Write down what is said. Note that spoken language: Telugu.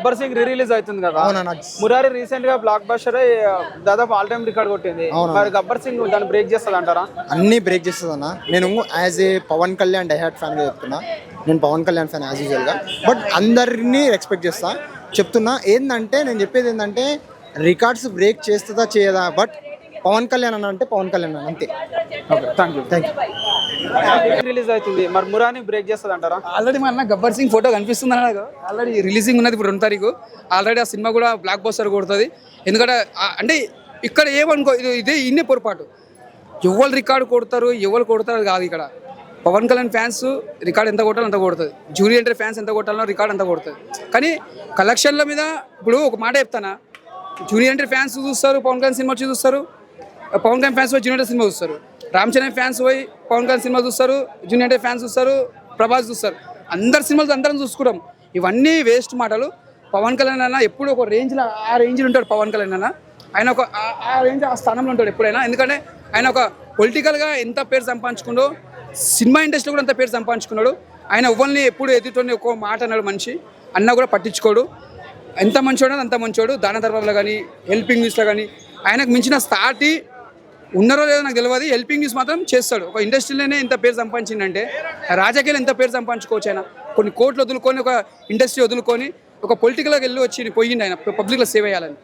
గబ్బర్ సింగ్ రిలీజ్ అవుతుంది కదా. అవునన్నా. మురారి రీసెంట్ గా బ్లాక్ బస్టర్ దాదాపు ఆల్ టైమ్ రికార్డ్ కొట్టింది. మరి గబ్బర్ సింగ్ దాన్ని బ్రేక్ చేస్తుంది అంటారా? అన్ని బ్రేక్ చేస్తుంది అన్న. నేను as a Pawan Kalyan diehard fan గా చెప్తున్నా. నేను Pawan Kalyan fan as usual గా. బట్ అందరినీ రెస్పెక్ట్ చేస్తా. చెప్తున్నా ఏంటంటే, నేను చెప్పేది ఏంటంటే రికార్డ్స్ బ్రేక్ చేస్తుందా చేయదా, బట్ పవన్ కళ్యాణ్ అన్న అంటే పవన్ కళ్యాణ్ అన్న అంతే. Thank you. రిలీజ్ అవుతుంది, మరి మురాని బ్రేక్ చేస్తుంది అంటారా? ఆల్రెడీ మన గబ్బర్ సింగ్ ఫోటో కనిపిస్తుంది అన్న. ఆల్రెడీ రిలీజింగ్ ఉన్నది ఇప్పుడు 2 తారీఖు. ఆల్రెడీ ఆ సినిమా కూడా బ్లాక్ బస్టర్ కొడుతుంది. ఎందుకంటే అంటే ఇక్కడ ఏమనుకో, ఇదే ఇన్నే పొరపాటు. ఎవరు రికార్డు కొడతారు ఎవరు కొడతారు కాదు. ఇక్కడ పవన్ కళ్యాణ్ ఫ్యాన్స్ రికార్డ్ ఎంత కొట్టాలో అంత కొడుతుంది. జూనియర్ ఎన్టీఆర్ ఫ్యాన్స్ ఎంత కొట్టాలో రికార్డ్ అంత కొడుతుంది. కానీ కలెక్షన్ల మీద ఇప్పుడు ఒక మాట చెప్తానా, జూనియర్ ఎన్టీఆర్ ఫ్యాన్స్ చూస్తారు, పవన్ కళ్యాణ్ సినిమా వచ్చి చూస్తారు. పవన్ కళ్యాణ్ ఫ్యాన్స్ పోయి జూనియర్ ఎన్టీఆర్ సినిమా చూస్తారు. రామ్ చరణ్ ఫ్యాన్స్ పోయి పవన్ కళ్యాణ్ సినిమా చూస్తారు, జూనియర్ ఎన్టీఆర్ ఫ్యాన్స్ చూస్తారు, ప్రభాస్ చూస్తారు. అందరు సినిమాలు అందరం చూసుకుంటాం. ఇవన్నీ వేస్ట్ మాటలు. పవన్ కళ్యాణ్ అన్న ఎప్పుడు ఒక రేంజ్లో ఆ రేంజ్లో ఉంటాడు. పవన్ కళ్యాణ్ అన్న ఆయన ఒక ఆ రేంజ్ ఆ స్థానంలో ఉంటాడు ఎప్పుడైనా. ఎందుకంటే ఆయన ఒక పొలిటికల్గా ఎంత పేరు సంపాదించుకుండో, సినిమా ఇండస్ట్రీలో కూడా ఎంత పేరు సంపాదించుకున్నాడు. ఆయన ఎవరిని ఎప్పుడు ఎదుటోని ఒక మాట అన్నాడు మనిషి. అన్న కూడా పట్టించుకోడు. ఎంత మంచోడో అంత మంచోడు. దాన ధర్మాల్లో కానీ హెల్పింగ్ న్యూస్లో కానీ ఆయనకు మించిన స్థాయి ఉన్నారో లేదో నాకు తెలియదు. హెల్పింగ్ న్యూస్ మాత్రం చేస్తాడు. ఒక ఇండస్ట్రీలోనే ఎంత పేరు సంపాదించిందంటే రాజకీయాలు ఎంత పేరు సంపాదించుకోవచ్చు. ఆయన కొన్ని కోట్లు వదులుకొని ఒక ఇండస్ట్రీ వదులుకొని ఒక పొలిటికల్గా వెళ్ళి వచ్చి పోయింది ఆయన పబ్లిక్లో సేవ్ చేయాలని.